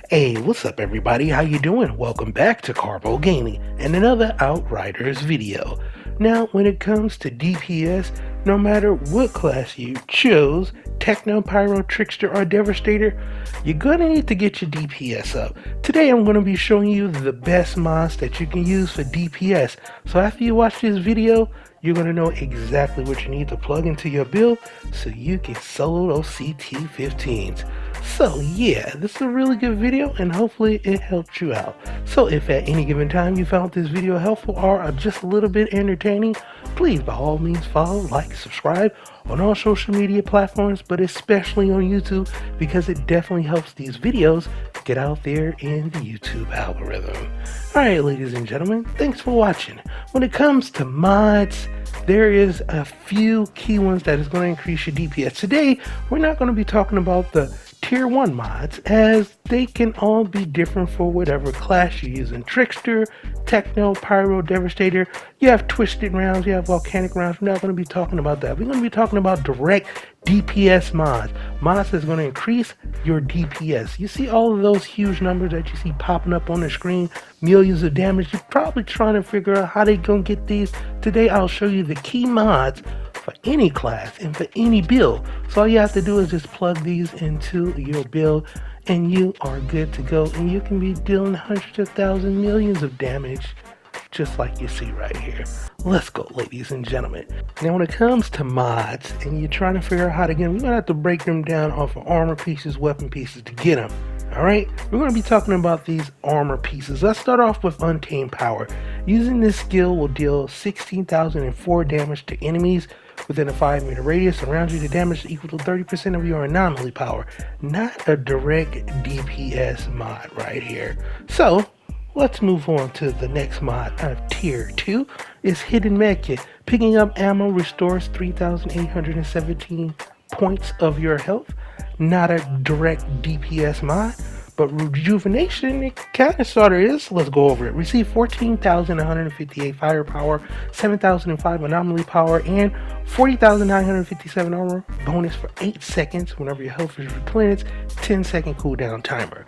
Hey, what's up everybody? How you doing? Welcome back to Karpo Gaming and another Outriders video. Now, when it comes to DPS, no matter what class you chose, Techno, Pyro, Trickster, or Devastator, you're gonna need to get your DPS up. Today I'm gonna be showing you the best mods that you can use for DPS. So after you watch this video, you're going to know exactly what you need to plug into your build so you can solo those CT15s. So yeah, this is a really good video and hopefully it helped you out. So if at any given time you found this video helpful or just a little bit entertaining, please by all means follow, like, subscribe on all social media platforms, but especially on YouTube because it definitely helps these videos get out there in the YouTube algorithm. Alright ladies and gentlemen, thanks for watching. When it comes to mods, there is a few key ones that is going to increase your DPS. Today, we're not going to be talking about the tier 1 mods as they can all be different for whatever class you're using. Trickster, Techno, Pyro, Devastator, you have twisted rounds, you have volcanic rounds. We're not going to be talking about that. We're going to be talking about direct DPS mods. Mods that's going to increase your DPS. You see all of those huge numbers that you see popping up on the screen, millions of damage. You're probably trying to figure out how they're going to get these. Today I'll show you the key mods for any class and for any build. So all you have to do is just plug these into your build and you are good to go, and you can be dealing hundreds of thousands, millions of damage just like you see right here. Let's go, ladies and gentlemen. Now when it comes to mods and you're trying to figure out how to get them, we're gonna have to break them down off of armor pieces, weapon pieces to get them. Alright, we're going to be talking about these armor pieces. Let's start off with Untamed Power. Using this skill will deal 16,004 damage to enemies within a 5-meter radius around you. The damage is equal to 30% of your anomaly power. Not a direct DPS mod right here. So let's move on to the next mod of tier 2 is Hidden Medkit. Picking up ammo restores 3,817 points of your health. Not a direct DPS mod, but rejuvenation it kind of sort of is. Let's go over it. Receive 14,158 firepower, 7,005 anomaly power, and 40,957 armor bonus for 8 seconds whenever your health is replenished. 10-second cooldown timer.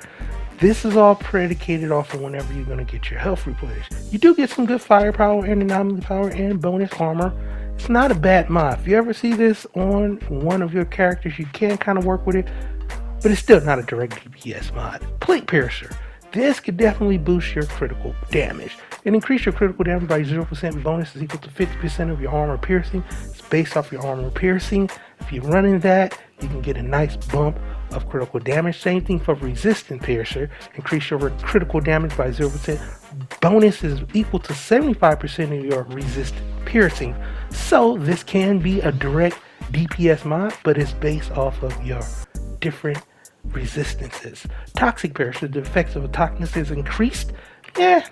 This is all predicated off of whenever you're going to get your health replenished. You do get some good firepower and anomaly power and bonus armor. It's not a bad mod. If you ever see this on one of your characters, you can kind of work with it, but it's still not a direct DPS mod. Plate Piercer. This could definitely boost your critical damage and increase your critical damage by 0%. Bonus is equal to 50% of your armor piercing. It's based off your armor piercing. If you're running that, you can get a nice bump of critical damage. Same thing for Resistant Piercer. Increase your critical damage by 0%. Bonus is equal to 75% of your resistant piercing. So this can be a direct DPS mod, but it's based off of your different resistances. Toxic Piercer, the effects of a toxicness is increased.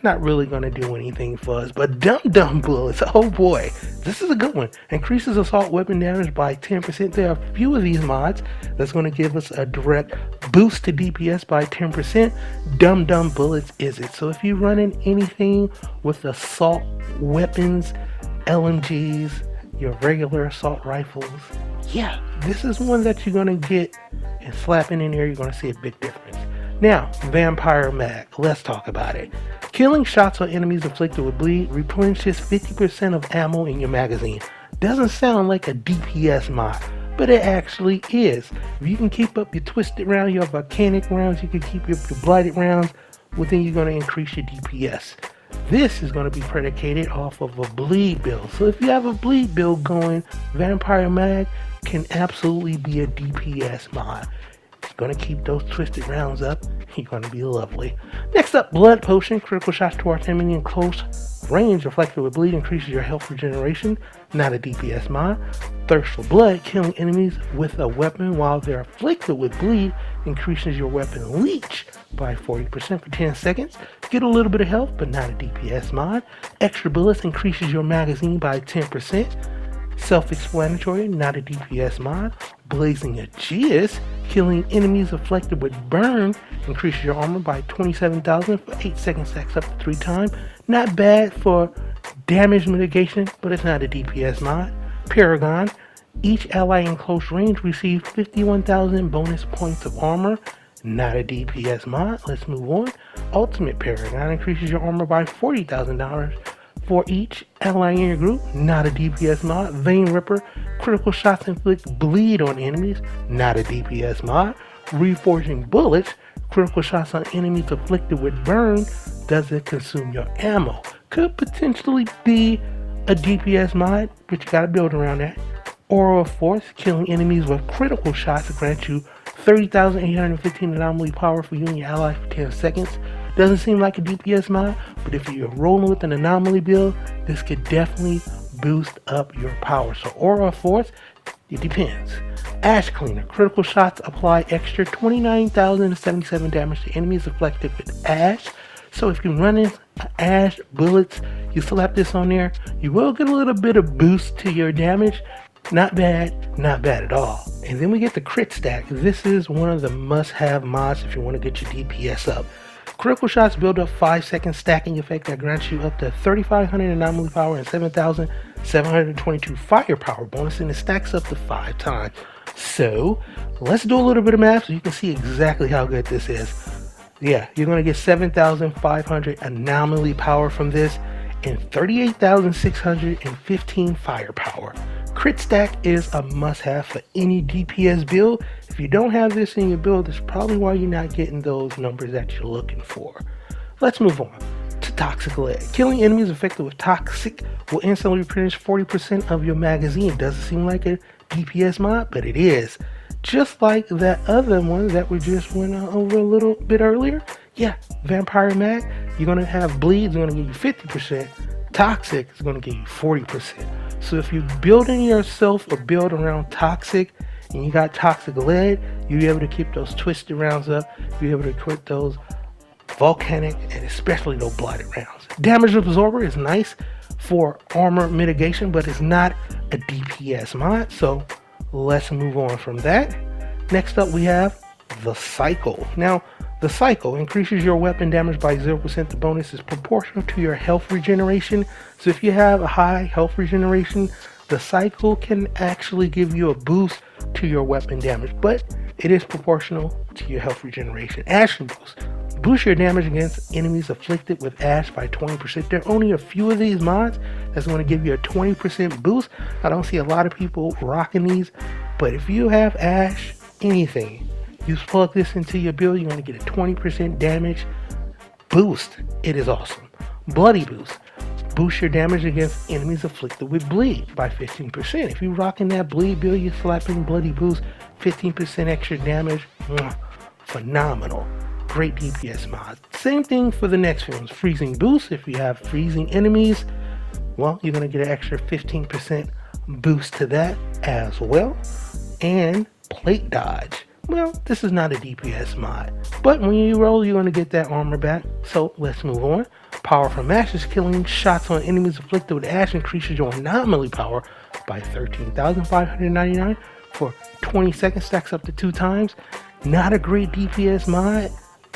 Not really going to do anything for us. But Dum Dum Bullets, oh boy, this is a good one. Increases assault weapon damage by 10%. There are a few of these mods that's going to give us a direct boost to DPS by 10%. Dum Dum Bullets is it. So if you're running anything with assault weapons, LMGs, your regular assault rifles, yeah, this is one that you're going to get and slapping in there, you're going to see a big difference. Now, Vampiric Mag, let's talk about it. Killing shots on enemies inflicted with bleed replenishes 50% of ammo in your magazine. Doesn't sound like a DPS mod, but it actually is. If you can keep up your twisted rounds, your volcanic rounds, you can keep up your blighted rounds, well then you're going to increase your DPS. This is going to be predicated off of a bleed build. So if you have a bleed build going, Vampiric Mag can absolutely be a DPS mod. It's going to keep those twisted rounds up. You're going to be lovely. Next up, Blood Potion. Critical shots towards enemy in close range reflected with bleed increases your health regeneration. Not a DPS mod. Thirst for Blood. Killing enemies with a weapon while they're afflicted with bleed increases your weapon leech by 40% for 10 seconds. Get a little bit of health, but not a DPS mod. Extra Bullets increases your magazine by 10%. Self-explanatory, not a DPS mod. Blazing Aegis, killing enemies afflicted with burn, increases your armor by 27,000 for 8 seconds, stacks up to 3 times. Not bad for damage mitigation, but it's not a DPS mod. Paragon, each ally in close range receives 51,000 bonus points of armor. not a DPS mod. Let's move on. Ultimate Paragon increases your armor by $40,000 for each ally in your group, not a DPS mod. Vein Ripper, critical shots inflict bleed on enemies, not a DPS mod. Reinforcing Bullets, critical shots on enemies afflicted with burn, doesn't consume your ammo. Could potentially be a DPS mod, but you gotta build around that. Aura of Force, killing enemies with critical shots grants you 30,815 anomaly power for you and your ally for 10 seconds. Doesn't seem like a DPS mod, but if you're rolling with an anomaly build, this could definitely boost up your power. So Aura of Force, it depends. Ash Cleaner, critical shots apply extra 29,077 damage to enemies afflicted with ash. So if you're running ash bullets, you slap this on there, you will get a little bit of boost to your damage. Not bad, not bad at all. And then we get the crit stack. This is one of the must-have mods if you want to get your DPS up. Critical shots build up 5-second stacking effect that grants you up to 3,500 anomaly power and 7,722 firepower bonus, and it stacks up to 5 times. So let's do a little bit of math so you can see exactly how good this is. Yeah, you're going to get 7,500 anomaly power from this and 38,615 firepower. Crit stack is a must-have for any DPS build. If you don't have this in your build, that's probably why you're not getting those numbers that you're looking for. Let's move on to Toxic Lead. Killing enemies affected with Toxic will instantly replenish 40% of your magazine. Doesn't seem like a DPS mod, but it is. Just like that other one that we just went over a little bit earlier. Yeah, Vampiric Mag, you're going to have bleeds, going to give you 50%. Toxic is going to give you 40%. So if you're building yourself a build around Toxic and you got Toxic Lead, you'll be able to keep those twisted rounds up. You'll be able to quit those volcanic and especially those blighted rounds. Damage Absorber is nice for armor mitigation, but it's not a DPS mod. So let's move on from that. Next up we have the Cycle. Now the Cycle increases your weapon damage by 0%. The bonus is proportional to your health regeneration. So if you have a high health regeneration, the Cycle can actually give you a boost to your weapon damage, but it is proportional to your health regeneration. Ashen Boost. Boost your damage against enemies afflicted with ash by 20%. There are only a few of these mods that's going to give you a 20% boost. I don't see a lot of people rocking these, but if you have ash, anything, you plug this into your build, you're going to get a 20% damage boost. It is awesome. Bloody Boost. Boost your damage against enemies afflicted with bleed by 15%. If you're rocking that bleed build, you're slapping Bloody Boost, 15% extra damage. Phenomenal. Great DPS mod. Same thing for the next ones. Freezing Boost. If you have freezing enemies, well, you're going to get an extra 15% boost to that as well. And Plate Dodge. Well, this is not a DPS mod, but when you roll, you're going to get that armor back. So let's move on. Power from Ash is killing shots on enemies afflicted with ash increases your anomaly power by 13,599 for 20 seconds, stacks up to 2 times. Not a great DPS mod,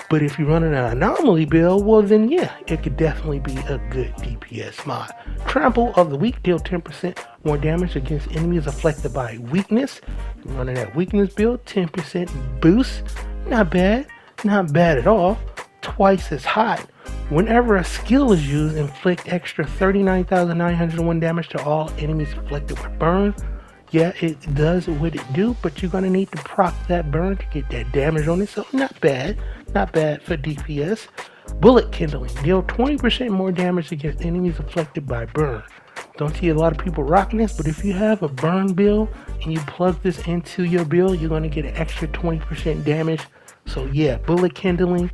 but if you're running an anomaly build, well then yeah, it could definitely be a good DPS mod. Trample of the Weak, deal 10% more damage against enemies afflicted by weakness. You're running that weakness build, 10% boost. Not bad, not bad at all. Twice as hot. Whenever a skill is used, inflict extra 39,901 damage to all enemies afflicted with burn. Yeah, it does what it do, but you're going to need to proc that burn to get that damage on it. So not bad for DPS. Bullet Kindling, deal 20% more damage against enemies afflicted by burn. Don't see a lot of people rocking this, but if you have a burn build and you plug this into your build, you're going to get an extra 20% damage. So yeah, Bullet Kindling,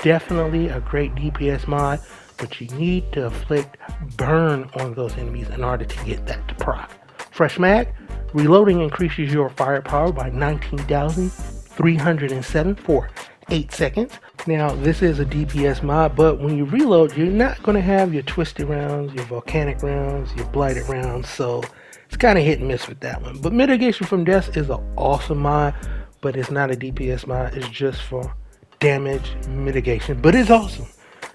definitely a great DPS mod, but you need to inflict burn on those enemies in order to get that to proc. Fresh Mag, reloading increases your firepower by 19,307 for 8 seconds. Now this is a DPS mod, but when you reload, you're not going to have your twisted rounds, your volcanic rounds, your blighted rounds, so it's kind of hit and miss with that one. But Mitigation from Death is an awesome mod, but it's not a DPS mod, it's just for damage mitigation, but it's awesome.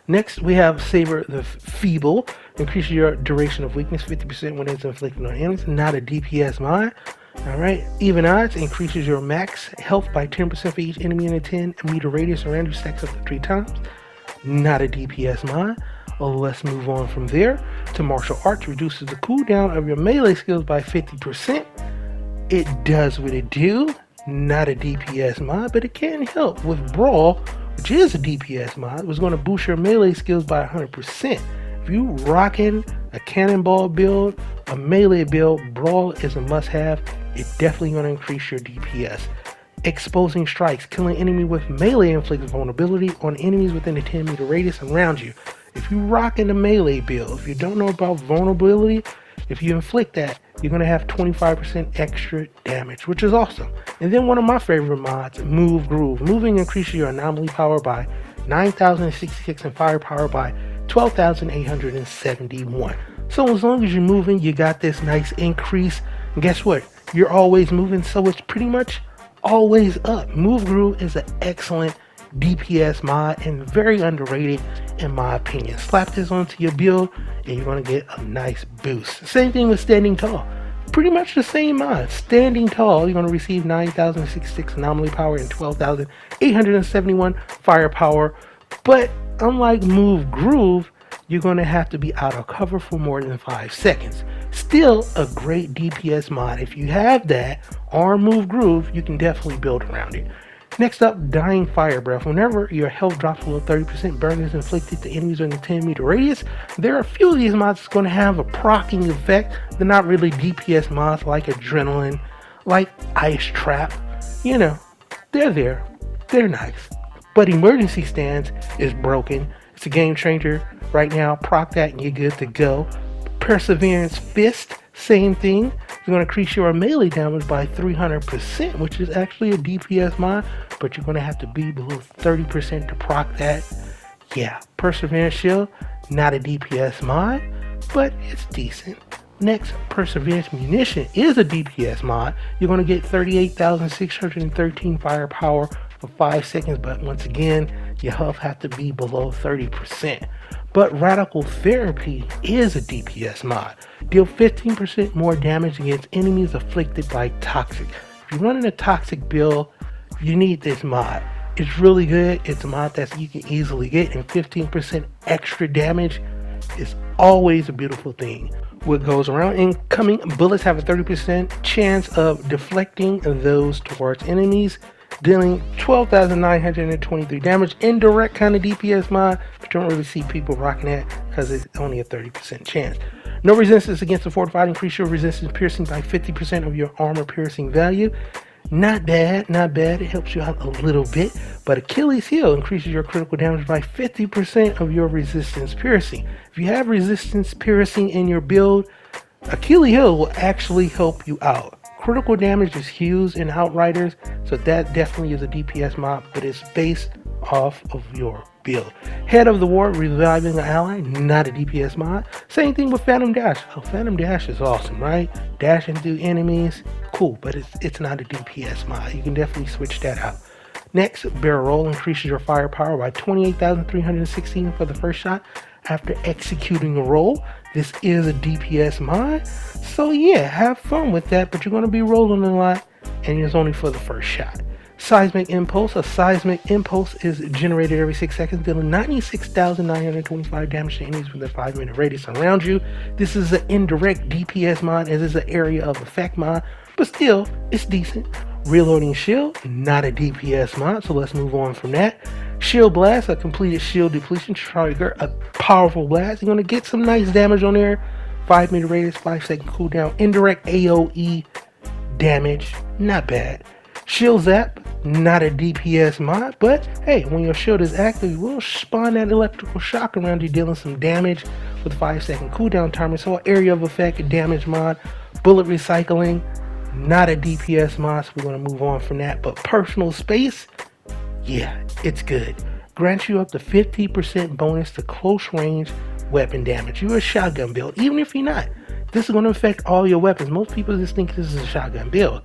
Next we have Saber the Feeble, increases your duration of weakness 50% when it's inflicted on enemies. Not a DPS mod. Alright, even odds increases your max health by 10% for each enemy in a 10-meter radius around you, stacks up to 3 times. Not a DPS mod. Let's move on from there to martial arts. Reduces the cooldown of your melee skills by 50%. It does what it do. Not a DPS mod, but it can help with Brawl, which is a DPS mod. It was going to boost your melee skills by 100%. If you rocking a cannonball build, a melee build, Brawl is a must-have. It's definitely going to increase your DPS. Exposing strikes, killing enemy with melee inflicts vulnerability on enemies within a 10-meter radius around you. If you rock in the melee build, if you don't know about vulnerability, if you inflict that, you're going to have 25% extra damage, which is awesome. And then one of my favorite mods, Move Groove. Moving increases your anomaly power by 9,066 and firepower by 12,871. So as long as you're moving, you got this nice increase. And guess what? You're always moving, so it's pretty much always up. Move Groove is an excellent DPS mod and very underrated in my opinion. Slap this onto your build and you're going to get a nice boost. Same thing with Standing Tall. Pretty much the same mod. Standing Tall, you're going to receive 9,066 anomaly power and 12,871 firepower. But unlike Move Groove, you're going to have to be out of cover for more than 5 seconds. Still a great DPS mod. If you have that or Move Groove, you can definitely build around it. Next up, Dying Fire Breath. Whenever your health drops below 30%, burn is inflicted to enemies in the 10-meter radius. There are a few of these mods that's going to have a proccing effect. They're not really DPS mods like Adrenaline, like Ice Trap. You know, they're there. They're nice. But Emergency Stance is broken. It's a game changer. Right now, proc that and you're good to go. Perseverance Fist, same thing. You're going to increase your melee damage by 300%, which is actually a DPS mod, but you're going to have to be below 30% to proc that. Yeah, Perseverance Shield, not a DPS mod, but it's decent. Next, Perseverance Munition is a DPS mod. You're going to get 38,613 firepower for 5 seconds, but once again, your health has to be below 30%. But Radical Therapy is a DPS mod. Deal 15% more damage against enemies afflicted by toxic. If you're running a toxic build, you need this mod. It's really good. It's a mod that you can easily get, and 15% extra damage is always a beautiful thing. What goes around incoming bullets have a 30% chance of deflecting those towards enemies, dealing 12,923 damage. Indirect kind of DPS mod, but you don't really see people rocking that because it's only a 30% chance. No resistance against the fortified. Increase your resistance piercing by 50% of your armor piercing value. Not bad, not bad. It helps you out a little bit. But Achilles Heel increases your critical damage by 50% of your resistance piercing. If you have resistance piercing in your build, Achilles Heel will actually help you out. Critical damage is huge in Outriders, so that definitely is a DPS mod, but it's based off of your build. Head of the War, reviving an ally, not a DPS mod. Same thing with Phantom Dash. Oh, Phantom Dash is awesome, right? Dashing through enemies, cool, but it's not a DPS mod. You can definitely switch that out. Next, Barrel Roll increases your firepower by 28,316 for the first shot after executing a roll. This is a DPS mod, so yeah, have fun with that, but you're going to be rolling a lot, and it's only for the first shot. Seismic Impulse. A Seismic Impulse is generated every 6 seconds, dealing 96,925 damage to enemies within a 5-minute radius around you. This is an indirect DPS mod, as is an area of effect mod, but still, it's decent. Reloading Shield, not a DPS mod, so let's move on from that. Shield Blast, a completed shield depletion trigger, a powerful blast. You're going to get some nice damage on there. 5-minute radius, 5-second cooldown. Indirect AoE damage, not bad. Shield Zap, not a DPS mod, but hey, when your shield is active, it will spawn that electrical shock around you, dealing some damage with 5-second cooldown timer. So area of effect damage mod. Bullet Recycling, not a DPS mod, so we're going to move on from that. But Personal Space, yeah, it's good. Grants you up to 50% bonus to close range weapon damage. You're a shotgun build, even if you're not. This is going to affect all your weapons. Most people just think this is a shotgun build.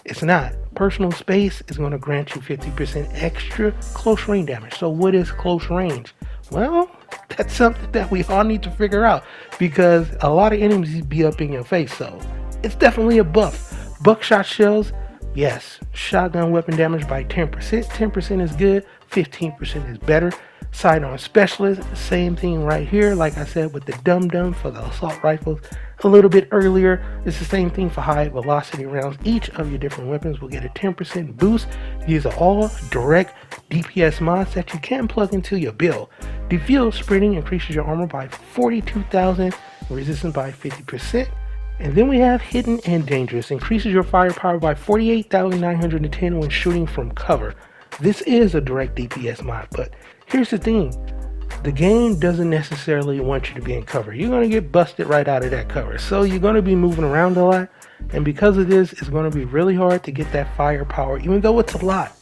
It's not. Personal Space is going to grant you 50% extra close range damage. So what is close range? Well, that's something that we all need to figure out, because a lot of enemies be up in your face, so it's definitely a buff. Buckshot shells, yes, shotgun weapon damage by 10%. 10% is good, 15% is better. Sidearm specialist, same thing right here. Like I said with the Dum Dum for the assault rifles a little bit earlier, it's the same thing for high velocity rounds. Each of your different weapons will get a 10% boost. These are all direct DPS mods that you can plug into your build. Defuse sprinting increases your armor by 42,000, resistance by 50%. And then we have Hidden and Dangerous, increases your firepower by 48,910 when shooting from cover. This is a direct DPS mod, but here's the thing. The game doesn't necessarily want you to be in cover. You're going to get busted right out of that cover. So you're going to be moving around a lot. And because of this, it's going to be really hard to get that firepower, even though it's a lot.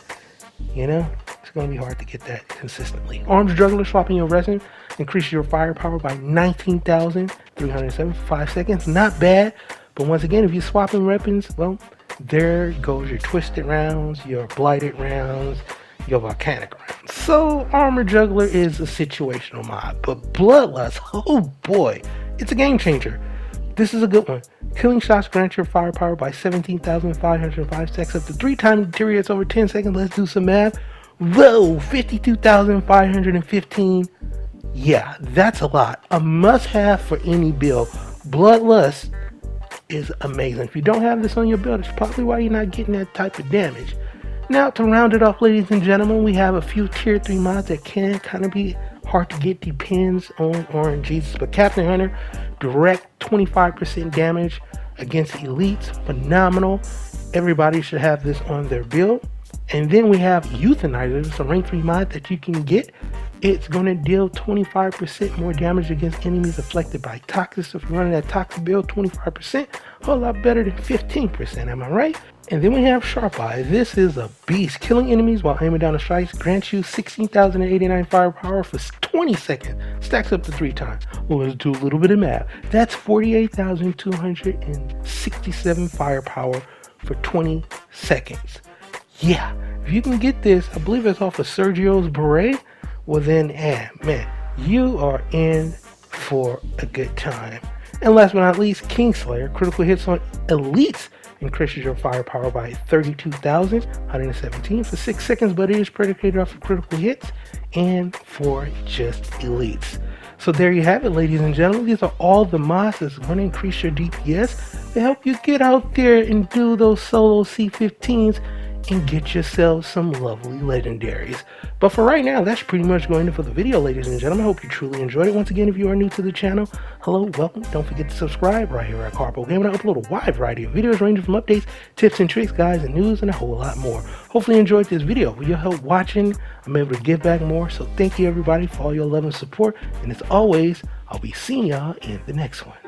You know, it's going to be hard to get that consistently. Arms Juggler, swapping your resin, increases your firepower by 19,307 for 5 seconds. Not bad. But once again, if you're swapping weapons, well, there goes your twisted rounds, your blighted rounds, your volcanic rounds. So Armor Juggler is a situational mod, but Bloodlust, oh boy, it's a game changer. This is a good one. Killing shots grant your firepower by 17,505 stacks up to 3 times, deteriorates over 10 seconds. Let's do some math. Whoa, 52,515. Yeah, that's a lot. A must-have for any build. Bloodlust is amazing. If you don't have this on your build, it's probably why you're not getting that type of damage. Now, to round it off, ladies and gentlemen, we have a few tier 3 mods that can kind of be hard to get, depends on RNGs. But Captain Hunter, direct 25% damage against elites, phenomenal. Everybody should have this on their build. And then we have Euthaniser, it's a rank 3 mod that you can get. It's going to deal 25% more damage against enemies afflicted by toxic. So if you're running that toxic build, 25%, a whole lot better than 15%, am I right? And then we have Sharp Eye. This is a beast. Killing enemies while aiming down the strikes grants you 16,089 firepower for 20 seconds. Stacks up to 3 times. Well, let's do a little bit of math. That's 48,267 firepower for 20 seconds. Yeah, if you can get this, I believe it's off of Sergio's beret, well then, man, you are in for a good time. And last but not least, Kingslayer. Critical hits on elites increases your firepower by 32,117 for 6 seconds, but it is predicated off of critical hits and for just elites. So there you have it, ladies and gentlemen. These are all the mods that's going to increase your DPS to help you get out there and do those solo C15s and get yourself some lovely legendaries. But for right now, that's pretty much going to for the video, ladies and gentlemen. I hope you truly enjoyed it. Once again, if you are new to the channel, hello, welcome. Don't forget to subscribe right here at Karpo Gaming. I upload a wide variety of videos ranging from updates, tips and tricks, guides and news, and a whole lot more. Hopefully you enjoyed this video. With your help watching, I'm able to give back more. So thank you everybody for all your love and support. And as always, I'll be seeing y'all in the next one.